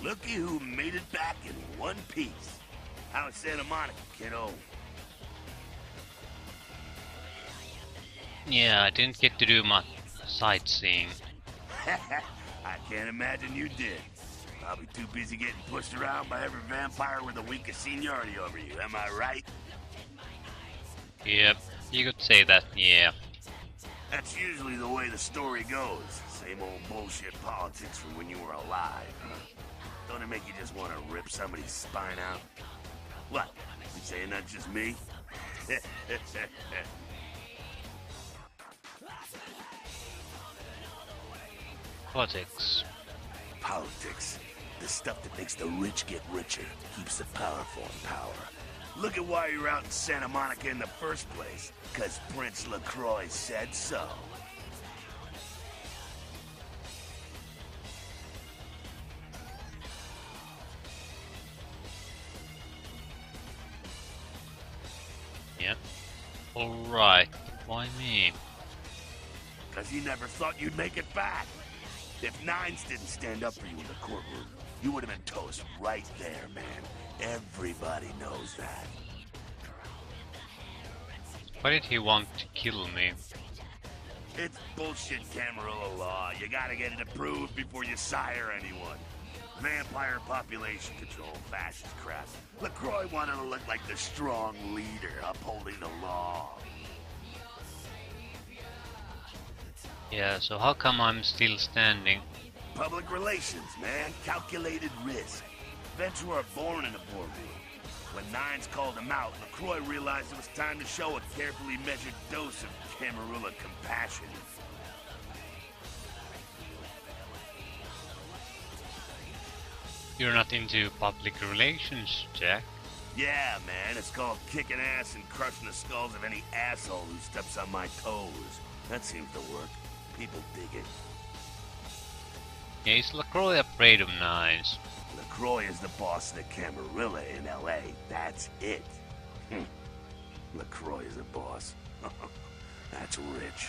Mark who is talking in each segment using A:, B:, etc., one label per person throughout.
A: Looky who made it back in one piece. How's Santa Monica, kiddo?
B: Yeah, I didn't get to do much sightseeing.
A: I can't imagine you did. Probably too busy getting pushed around by every vampire with the weakest seniority over you, am I right?
B: Yep, you could say that, yeah.
A: That's usually the way the story goes. Same old bullshit politics from when you were alive, huh? Don't it make you just want to rip somebody's spine out? What? You saying that's just me?
B: Politics.
A: Politics. The stuff that makes the rich get richer, keeps the powerful in power. Look at why you're out in Santa Monica in the first place. 'Cause Prince LaCroix said so.
B: Yeah. Alright, why me?
A: 'Cause you never thought you'd make it back. If Nines didn't stand up for you in the courtroom, you would have been toast right there, man. Everybody knows that.
B: Why did he want to kill me?
A: It's bullshit Camarilla law. You gotta get it approved before you sire anyone. Vampire population control, fascist crap. LaCroix wanted to look like the strong leader upholding the law.
B: Yeah, so how come I'm still standing?
A: Public relations, man. Calculated risk. Vets were born in a boardroom. When Nines called him out, LaCroix realized it was time to show a carefully measured dose of Camarilla compassion.
B: You're not into public relations, Jack.
A: Yeah, man, it's called kicking ass and crushing the skulls of any asshole who steps on my toes. That seems to work. People dig it.
B: Yeah, is LaCroix afraid of Nines?
A: LaCroix is the boss of the Camarilla in L.A. That's it. LaCroix is a boss. That's rich.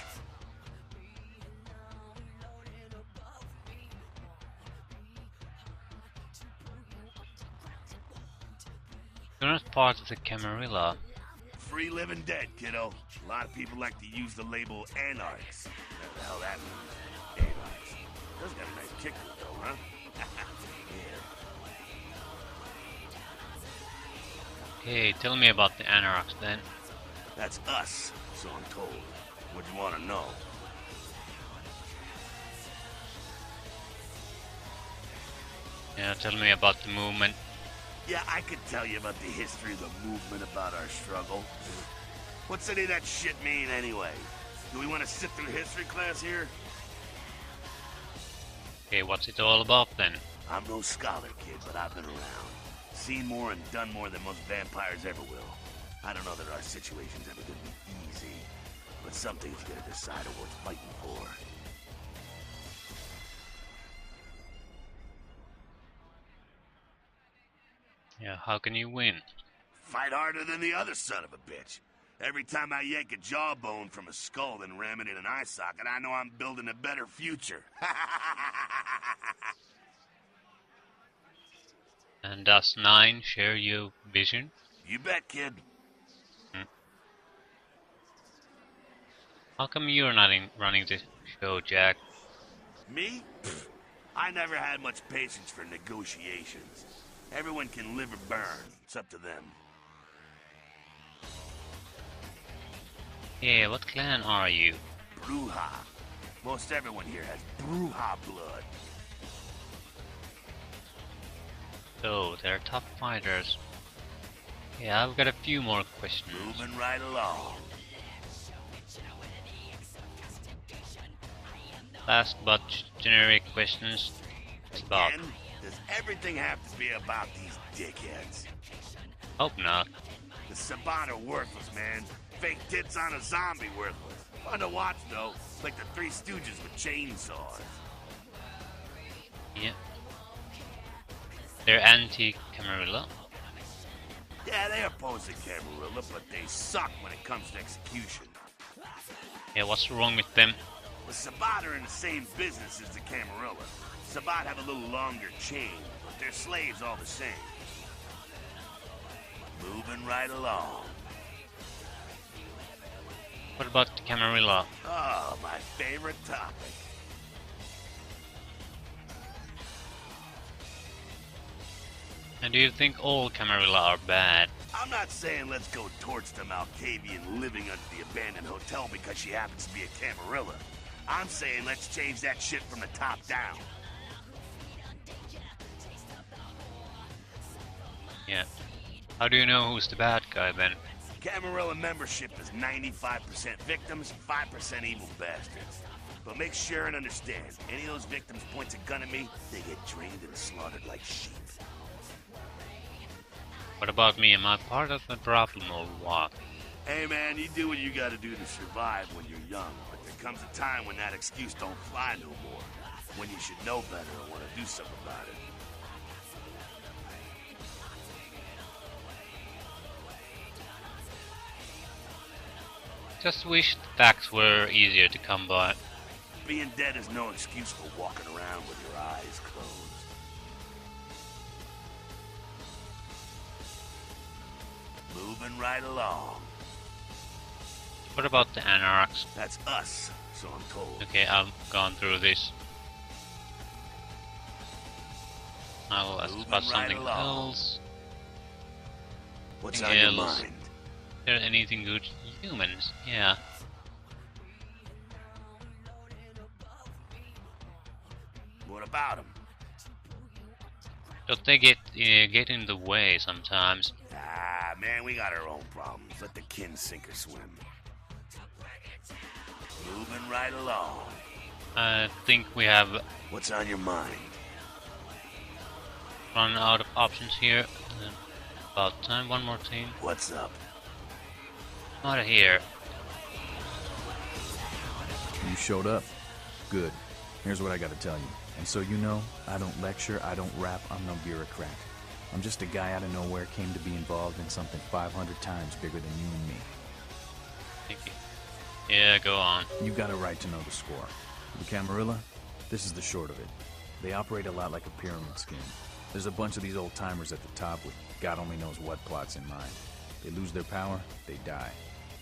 B: You're not part of the Camarilla.
A: Free living dead, kiddo. A lot of people like to use the label anarchs. What the hell that means? Anarchs. Those got a nice kick to it, though, huh? Yeah.
B: Okay, tell me about the Anarchs then.
A: That's us, so I'm told. What do you want to know?
B: Yeah, tell me about the movement.
A: Yeah, I could tell you about the history of the movement, about our struggle. What's any of that shit mean, anyway? Do we want to sit through history class here?
B: Okay, what's it all about then?
A: I'm no scholar, kid, but I've been around. Seen more and done more than most vampires ever will. I don't know that our situation's ever gonna be easy, but something's gonna decide worth fighting for.
B: Yeah, how can you win?
A: Fight harder than the other son of a bitch. Every time I yank a jawbone from a skull and ram it in an eye socket, I know I'm building a better future.
B: And does Nine share your vision?
A: You bet, kid.
B: How come you're not running the show, Jack?
A: Me? Pfft. I never had much patience for negotiations. Everyone can live or burn. It's up to them.
B: Yeah, what clan are you?
A: Bruja. Most everyone here has Bruja blood.
B: So, they're tough fighters. Yeah, I've got a few more questions.
A: Moving right along.
B: Last but generic questions. About.
A: Again, does everything have to be about these dickheads?
B: Hope not.
A: The Sabat are worthless, man. Fake tits on a zombie worthless. Fun to watch, though. Like the Three Stooges with chainsaws.
B: Yeah. They're anti-Camarilla.
A: Yeah, they oppose the Camarilla, but they suck when it comes to execution.
B: Yeah, what's wrong with them?
A: The Sabat are in the same business as the Camarilla. Sabat have a little longer chain, but they're slaves all the same. Moving right along.
B: What about the Camarilla?
A: Oh, my favorite topic.
B: And do you think all Camarilla are bad?
A: I'm not saying let's go torch the Malkavian living under the abandoned hotel because she happens to be a Camarilla. I'm saying let's change that shit from the top down.
B: Yeah. How do you know who's the bad guy then?
A: Camarilla membership is 95% victims, 5% evil bastards. But make sure and understand, any of those victims points a gun at me, they get drained and slaughtered like sheep.
B: What about me? Am I part of the problem or what?
A: Hey man, you do what you gotta do to survive when you're young, but there comes a time when that excuse don't fly no more. When you should know better and want to do something about it.
B: Just wish the facts were easier to come by.
A: Being dead is no excuse for walking around with your eyes closed. Moving right along.
B: What about the Anarchs?
A: That's us, so I'm told.
B: Okay, I've gone through this. I will ask about something else.
A: What's on your mind?
B: Is there anything good? Humans, yeah.
A: What about them?
B: Don't they get in the way sometimes?
A: Ah, man, we got our own problems. Let the kin sink or swim. Moving right along.
B: I think we have
A: What's on your mind?
B: run out of options here. About time, one more thing.
A: What's up?
B: Out of here.
C: You showed up. Good. Here's what I gotta tell you. And so you know, I don't lecture, I don't rap, I'm no bureaucrat. I'm just a guy out of nowhere came to be involved in something 500 times bigger than you and me.
B: Thank you. Yeah, go on.
C: You got a right to know the score. The Camarilla, this is the short of it. They operate a lot like a pyramid scheme. There's a bunch of these old-timers at the top with God only knows what plots in mind. They lose their power, they die.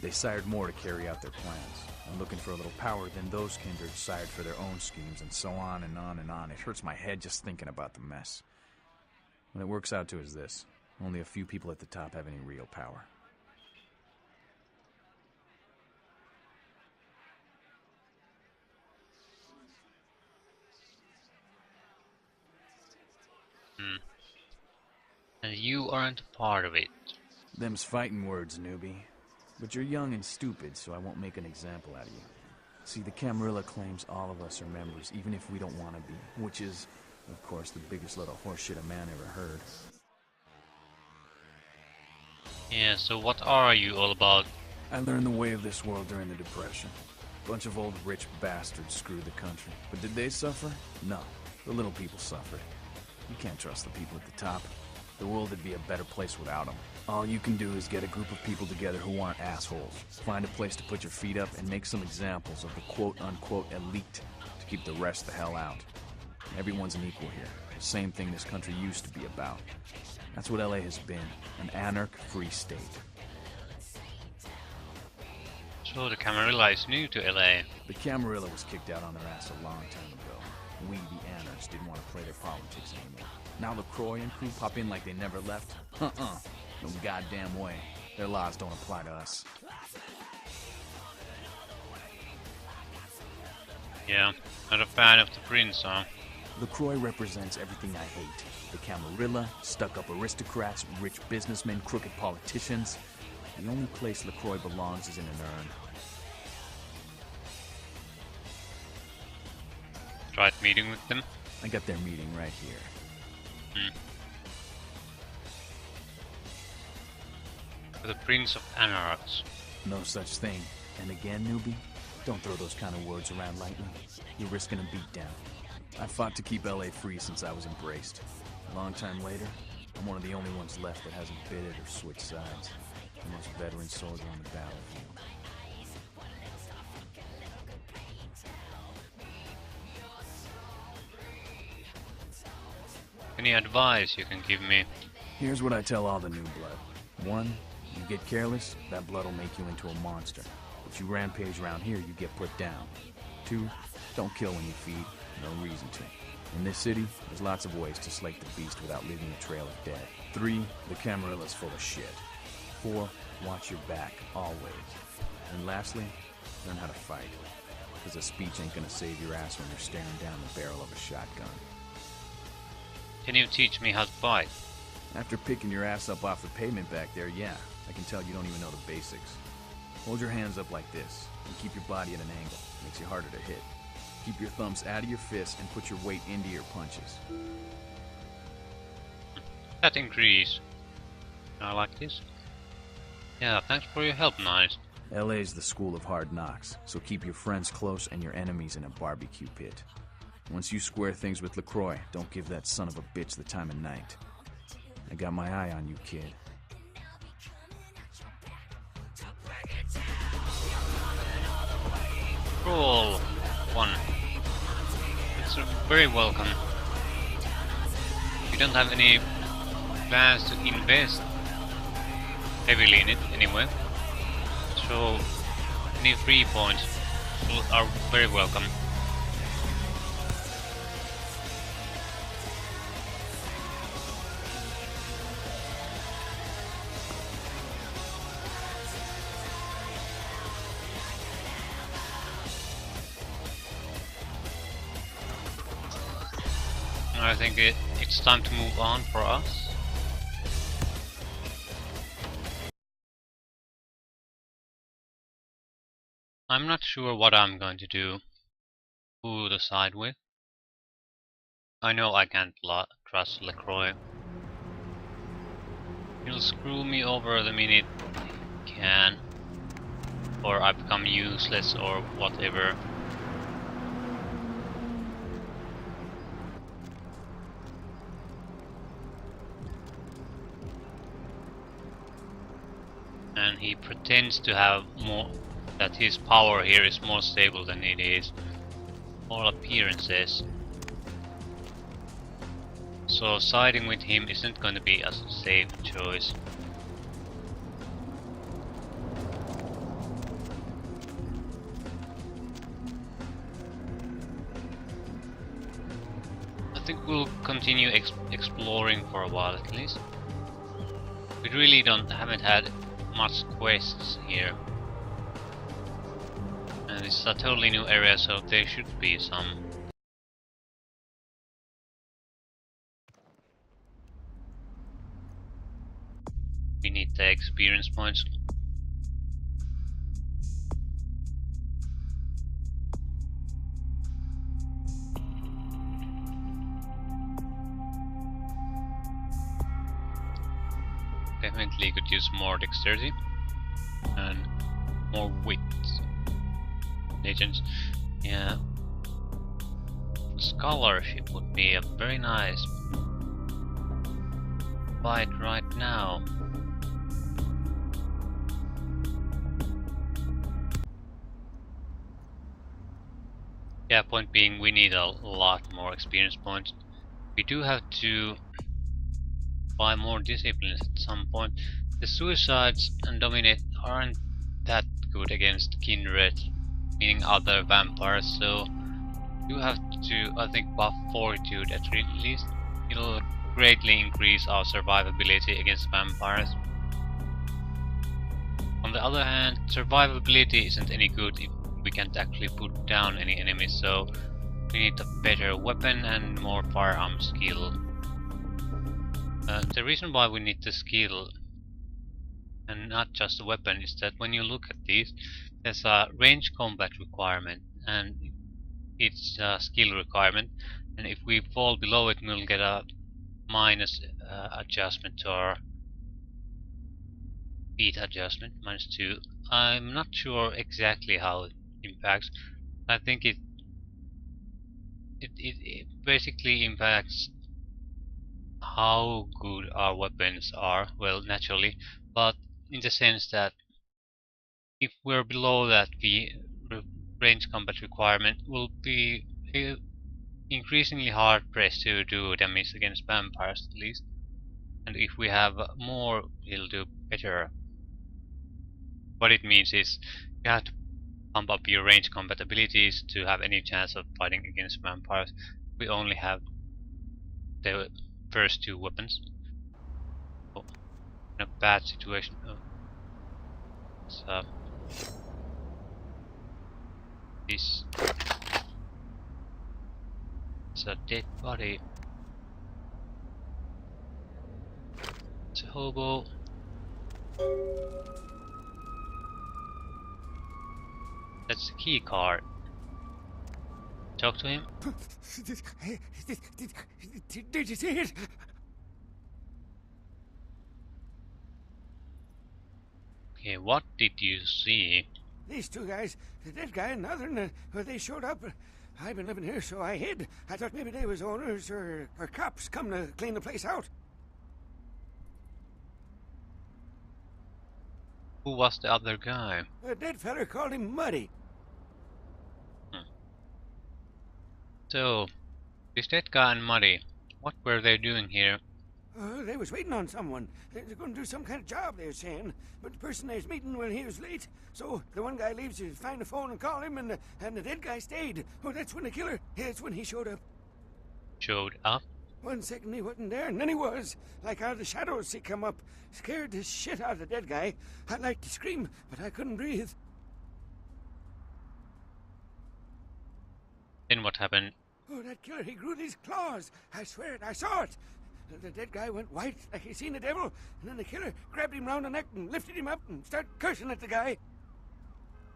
C: They sired more to carry out their plans. And looking for a little power, then those kindred sired for their own schemes, and so on and on and on. It hurts my head just thinking about the mess. What it works out to is this. Only a few people at the top have any real power.
B: And you aren't a part of it.
C: Them's fighting words, newbie. But you're young and stupid, so I won't make an example out of you. See, the Camarilla claims all of us are members, even if we don't want to be. Which is, of course, the biggest load of horseshit a man ever heard.
B: Yeah, so what are you all about?
C: I learned the way of this world during the Depression. Bunch of old rich bastards screwed the country. But did they suffer? No. The little people suffered. You can't trust the people at the top. The world would be a better place without them. All you can do is get a group of people together who aren't assholes. Find a place to put your feet up and make some examples of the quote-unquote elite to keep the rest the hell out. Everyone's an equal here. The same thing this country used to be about. That's what LA has been. An anarch-free state.
B: So the Camarilla is new to LA.
C: The Camarilla was kicked out on their ass a long time ago. We, the anarchs, didn't want to play their politics anymore. Now LaCroix and crew pop in like they never left? No goddamn way. Their laws don't apply to us.
B: Yeah, not a fan of the prince, huh?
C: LaCroix represents everything I hate. The Camarilla, stuck-up aristocrats, rich businessmen, crooked politicians. The only place LaCroix belongs is in an urn.
B: Tried meeting with them?
C: I got their meeting right here.
B: The Prince of Anarchs.
C: No such thing. And again, newbie, don't throw those kind of words around lightly. You're risking a beatdown. I fought to keep LA free since I was embraced. A long time later, I'm one of the only ones left that hasn't bid it or switched sides. The most veteran soldier on the battlefield.
B: Any advice you can give me?
C: Here's what I tell all the new blood. 1, you get careless, that blood will make you into a monster. If you rampage around here, you get put down. 2, don't kill when you feed, no reason to. In this city, there's lots of ways to slake the beast without leaving a trail of dead. 3, the Camarilla's full of shit. 4, watch your back, always. And lastly, learn how to fight. Because a speech ain't gonna save your ass when you're staring down the barrel of a shotgun.
B: Can you teach me how to fight?
C: After picking your ass up off the pavement back there, yeah, I can tell you don't even know the basics. Hold your hands up like this, and keep your body at an angle. Makes you harder to hit. Keep your thumbs out of your fists and put your weight into your punches.
B: That increase. I like this. Yeah, thanks for your help, Nice.
C: LA's the school of hard knocks, so keep your friends close and your enemies in a barbecue pit. Once you square things with LaCroix, don't give that son of a bitch the time of night. I got my eye on you, kid.
B: Cool. 1. It's very welcome. You don't have any plans to invest heavily in it anyway. So any free points are very welcome. I think it's time to move on for us. I'm not sure what I'm going to do, who to side with. I know I can't trust LaCroix. He'll screw me over the minute he can, or I become useless or whatever. And he pretends to have more, that his power here is more stable than it is. All appearances. So siding with him isn't going to be a safe choice. I think we'll continue exploring for a while at least. We really haven't had much quests here. And this is a totally new area, so there should be some. We need the experience points. Definitely could use more dexterity and more wit. Legends, yeah. Scholarship would be a very nice fight right now. Yeah, point being, we need a lot more experience points. We do have to buy more disciplines at some point. The suicides and dominate aren't that good against kindred, meaning other vampires, so you have to, I think, buff fortitude at least. It'll greatly increase our survivability against vampires. On the other hand, survivability isn't any good if we can't actually put down any enemies, so we need a better weapon and more firearm skill. The reason why we need the skill and not just the weapon is that when you look at these, there's a range combat requirement and it's a skill requirement, and if we fall below it, we'll get a minus adjustment to our speed adjustment, -2. I'm not sure exactly how it impacts. I think it basically impacts how good our weapons are, well, naturally, but in the sense that if we're below that, the range combat requirement will be increasingly hard pressed to do damage against vampires at least. And if we have more, we'll do better. What it means is you have to pump up your range compatibilities to have any chance of fighting against vampires. We only have the first two weapons. So, in a bad situation. Oh. So, this is a dead body. It's a hobo. That's the key card. Talk to him.
D: Did you see it?
B: Okay, what did you see?
D: These two guys, the dead guy and the other one, they showed up. I've been living here, so I hid. I thought maybe they was owners or cops come to clean the place out.
B: Who was the other guy?
D: A dead feller called him Muddy.
B: So, this dead guy and Muddy, what were they doing here?
D: They was waiting on someone. They're going to do some kind of job, they were saying. But the person they was meeting, well, he was late. So the one guy leaves to find the phone and call him, and the dead guy stayed. Oh, that's when the killer, that's when he showed up.
B: Showed up?
D: 1 second he wasn't there, and then he was. Like out of the shadows he come up. Scared the shit out of the dead guy. I'd like to scream, but I couldn't breathe.
B: Then what happened?
D: Oh, that killer, he grew these claws. I swear it, I saw it. The dead guy went white like he seen the devil, and then the killer grabbed him round the neck and lifted him up and started cursing at the guy.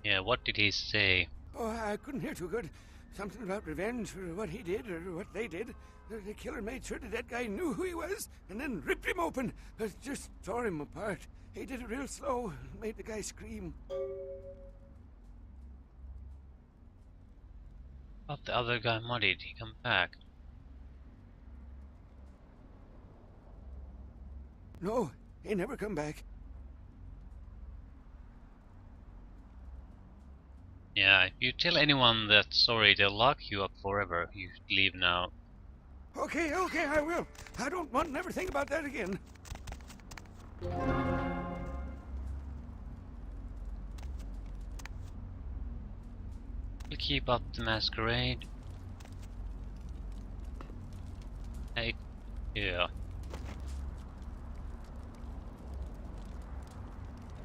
B: Yeah, what did he say?
D: Oh, I couldn't hear too good. Something about revenge for what he did or what they did. The killer made sure the dead guy knew who he was and then ripped him open. Just tore him apart. He did it real slow, made the guy scream.
B: But the other guy, Muddy, did he come back?
D: No, he never come back.
B: Yeah, if you tell anyone that story, they'll lock you up forever. You should leave now.
D: Okay, I will. I don't want to never think about that again.
B: We'll keep up the masquerade. Hey, yeah.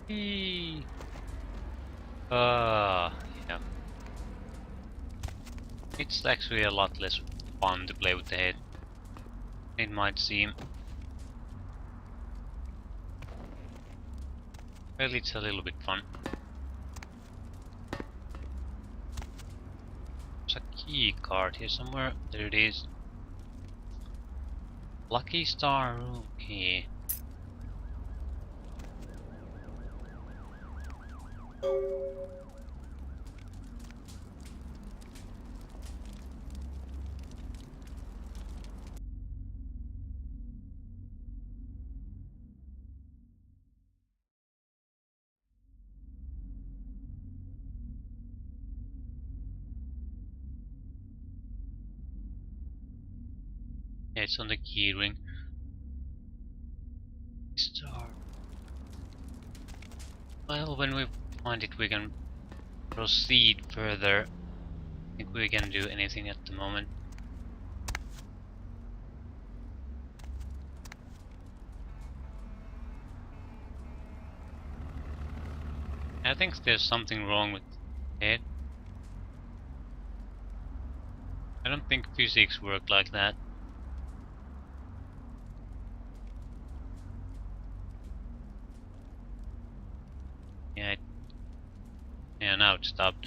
B: Eee. Yeah. It's actually a lot less fun to play with the head. It might seem. Well, it's a little bit fun. There's a key card here somewhere. There it is. Lucky Star Room key. Yeah, it's on the key ring. Star. Well, when we find it, we can proceed further. I think we can do anything at the moment. I think there's something wrong with it. I don't think physics work like that. Yeah, now it stopped.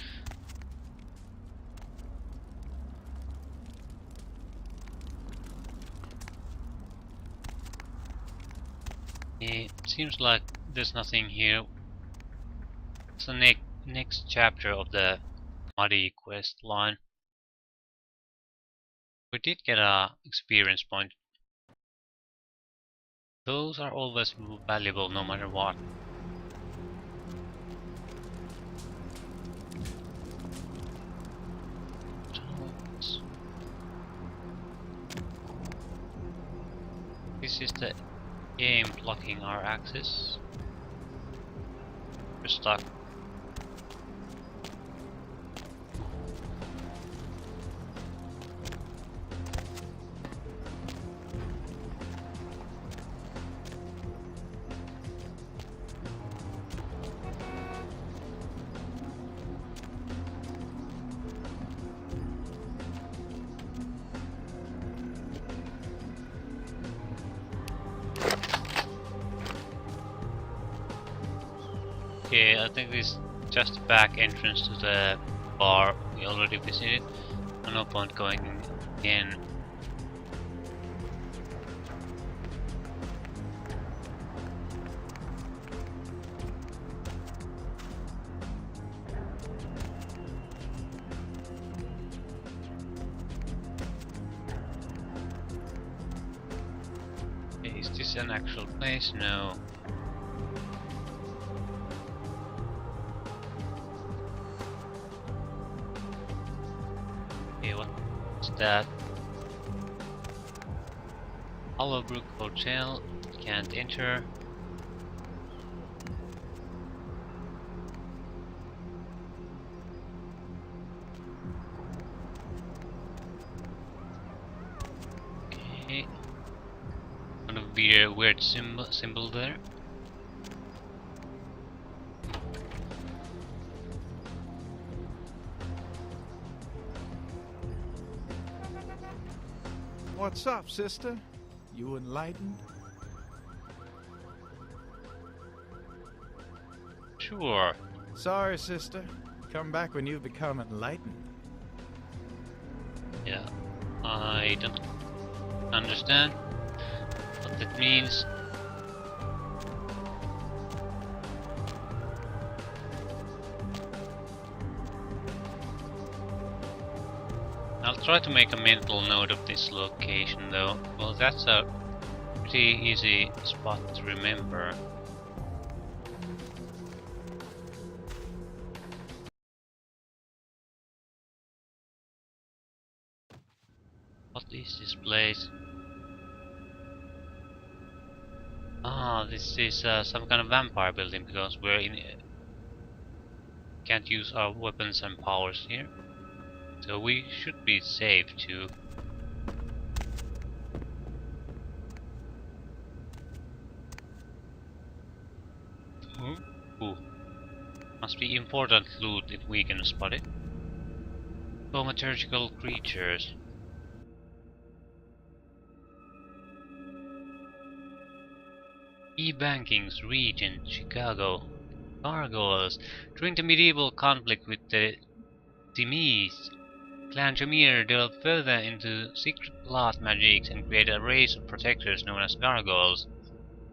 B: It seems like there's nothing here. It's the next chapter of the Muddy quest line. We did get a experience point. Those are always valuable no matter what. is the game blocking our access? We're stuck. Okay, I think this is just the back entrance to the bar we already visited. No point going in. Okay, is this an actual place? No. Okay, what's that? Hollowbrook Hotel. Can't enter. Okay. Gonna be a weird symbol there.
E: What's up, sister? You enlightened?
B: Sure.
E: Sorry, sister. Come back when you've become enlightened.
B: Yeah. I don't understand what that means. I'll try to make a mental note of this location though. Well, that's a pretty easy spot to remember. What is this place? Ah, this is some kind of vampire building because we're in. Can't use our weapons and powers here. So we should be safe too. Ooh. Must be important loot if we can spot it. Thaumaturgical creatures. E-Banking's region, Chicago. Gargoyles. During the medieval conflict with the Timis, Clan Tremere delved further into secret blood magics and created a race of protectors known as Gargoyles.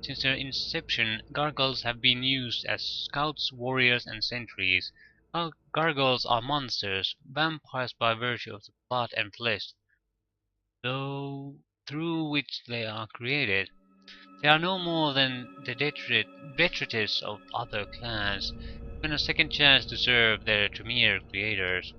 B: Since their inception, Gargoyles have been used as scouts, warriors, and sentries. Gargoyles are monsters, vampires by virtue of the blood and flesh, though through which they are created. They are no more than the detritus of other clans, given a second chance to serve their Tremere creators.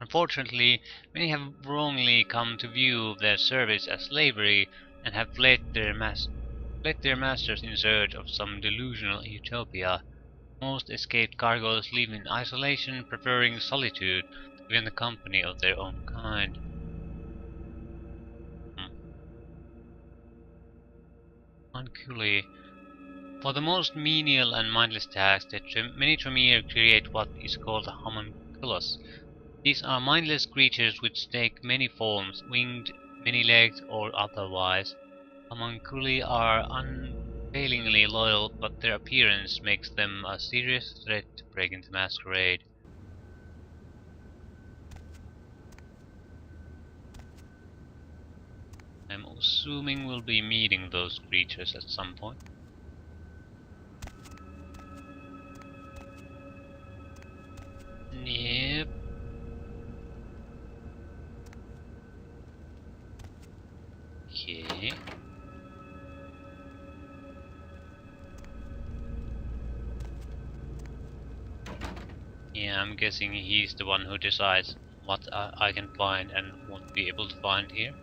B: Unfortunately, many have wrongly come to view their service as slavery and have fled their masters in search of some delusional utopia. Most escaped gargoyles live in isolation, preferring solitude to even the company of their own kind. Unculi. For the most menial and mindless tasks, many Tremere create what is called a homunculus. These are mindless creatures which take many forms, winged, many-legged, or otherwise. Homunculi are unfailingly loyal, but their appearance makes them a serious threat to break into Masquerade. I'm assuming we'll be meeting those creatures at some point. Yep. Okay. Yeah, I'm guessing he's the one who decides what I can find and won't be able to find here.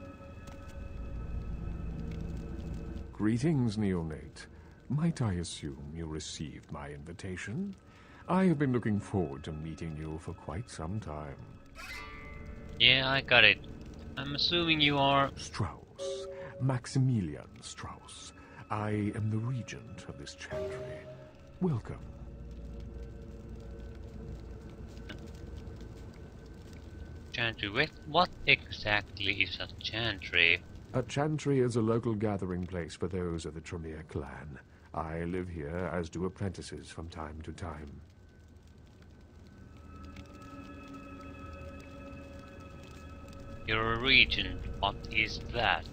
F: Greetings, neonate. Might I assume you received my invitation? I have been looking forward to meeting you for quite some time.
B: Yeah, I got it. I'm assuming you are...
F: Strauss. Maximilian Strauss. I am the regent of this chantry. Welcome.
B: Chantry. What exactly is a chantry?
F: A chantry is a local gathering place for those of the Tremere clan. I live here, as do apprentices from time to time.
B: You're a regent. What is that?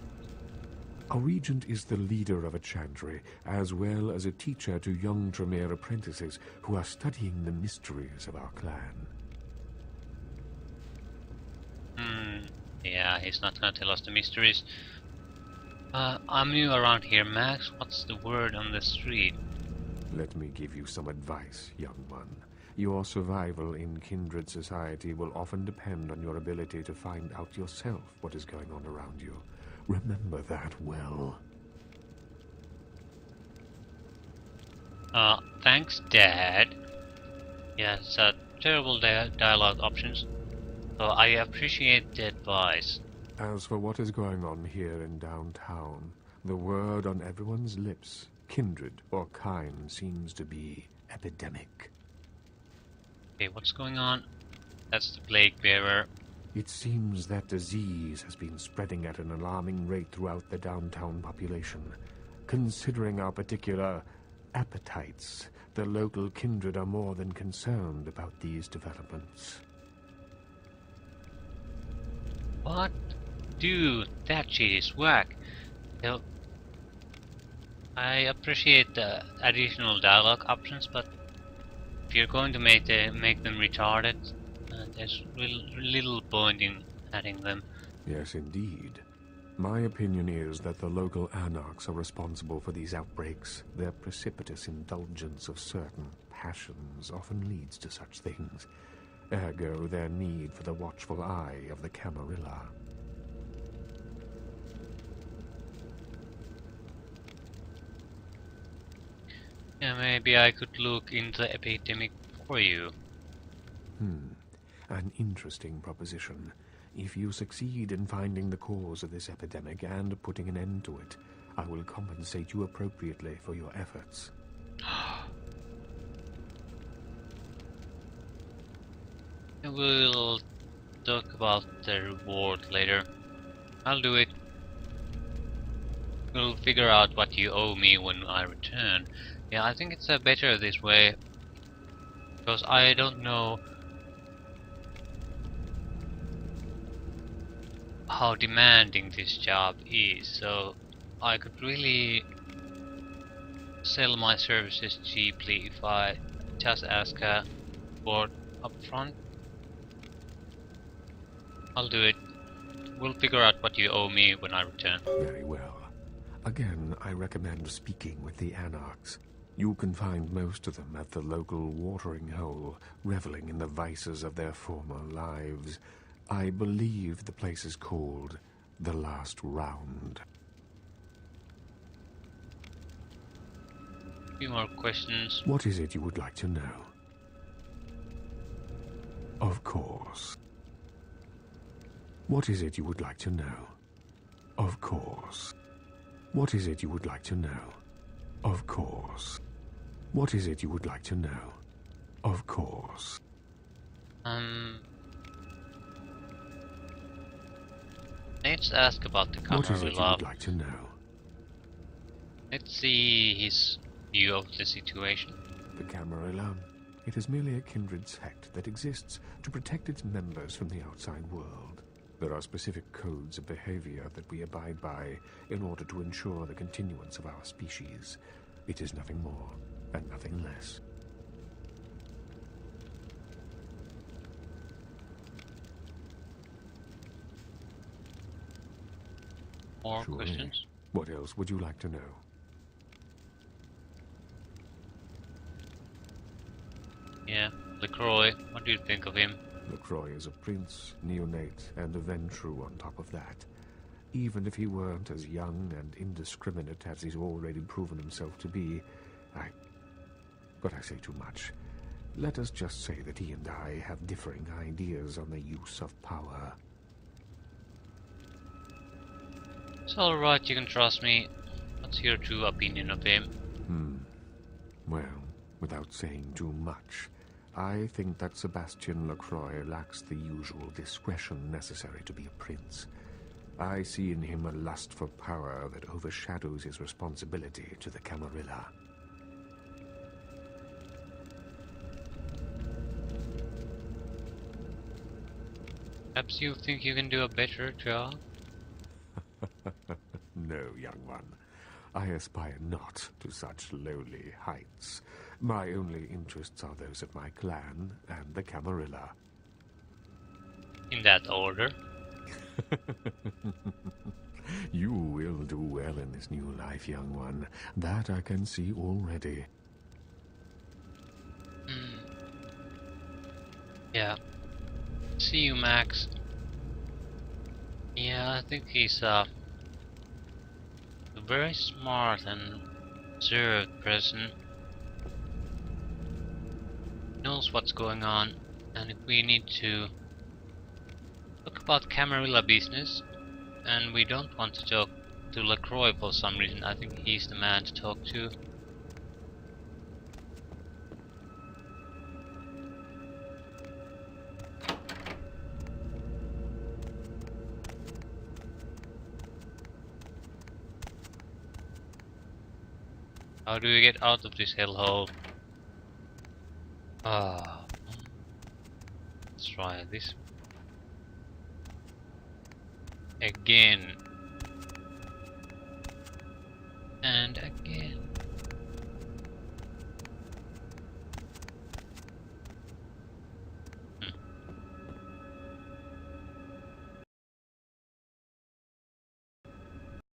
F: A regent is the leader of a chantry, as well as a teacher to young Tremere apprentices who are studying the mysteries of our clan.
B: Yeah, he's not gonna tell us the mysteries. I'm new around here, Max. What's the word on the street?
F: Let me give you some advice, young one. Your survival in kindred society will often depend on your ability to find out yourself what is going on around you. Remember that well.
B: Thanks, Dad. Yeah, it's a terrible dialogue options. So I appreciate the advice.
F: As for what is going on here in downtown, the word on everyone's lips, kindred or kind, seems to be epidemic.
B: Okay, what's going on? That's the plague bearer.
F: It seems that disease has been spreading at an alarming rate throughout the downtown population. Considering our particular appetites, the local kindred are more than concerned about these developments.
B: What? Dude, that shit is whack. So, I appreciate the additional dialogue options, but if you're going to make them retarded, there's little point in adding them.
F: Yes, indeed. My opinion is that the local anarchs are responsible for these outbreaks. Their precipitous indulgence of certain passions often leads to such things. Ergo, their need for the watchful eye of the Camarilla.
B: Yeah, maybe I could look into the epidemic for you.
F: An interesting proposition. If you succeed in finding the cause of this epidemic and putting an end to it, I will compensate you appropriately for your efforts.
B: We'll talk about the reward later. I'll do it. We'll figure out what you owe me when I return. Yeah, I think it's better this way, because I don't know how demanding this job is, so I could really sell my services cheaply if I just ask a reward up front. I'll do it. We'll figure out what you owe me when I return.
F: Very well. Again, I recommend speaking with the anarchs. You can find most of them at the local watering hole, reveling in the vices of their former lives. I believe the place is called The Last Round.
B: A few more questions.
F: What is it you would like to know? Of course. What is it you would like to know? Of course. What is it you would like to know? Of course. What is it you would like to know? Of course.
B: Let's ask about the
F: What is it you
B: Camarilla.
F: would like to know?
B: Let's see his view of the situation.
F: The Camarilla. It is merely a kindred sect that exists to protect its members from the outside world. There are specific codes of behavior that we abide by in order to ensure the continuance of our species. It is nothing more and nothing less.
B: More
F: Surely.
B: questions?
F: What else would you like to know?
B: Yeah, LaCroix, what do you think of him?
F: LaCroix is a prince, neonate, and a Ventru on top of that. even if he weren't as young and indiscriminate as he's already proven himself to be. But I say too much. Let us just say that he and I have differing ideas on the use of power.
B: It's alright, you can trust me. What's your true opinion of him?
F: Well, without saying too much, I think that Sebastian Lacroix lacks the usual discretion necessary to be a prince. I see in him a lust for power that overshadows his responsibility to the Camarilla.
B: Perhaps you think you can do a better job?
F: No, young one. I aspire not to such lowly heights. My only interests are those of my clan and the Camarilla.
B: In that order?
F: You will do well in this new life, young one. That I can see already.
B: Yeah. See you, Max. Yeah, I think he's a very smart and reserved person. Knows what's going on, and if we need to talk about Camarilla business, and we don't want to talk to Lacroix for some reason, I think he's the man to talk to. How do we get out of this hellhole? Let's try this again and again.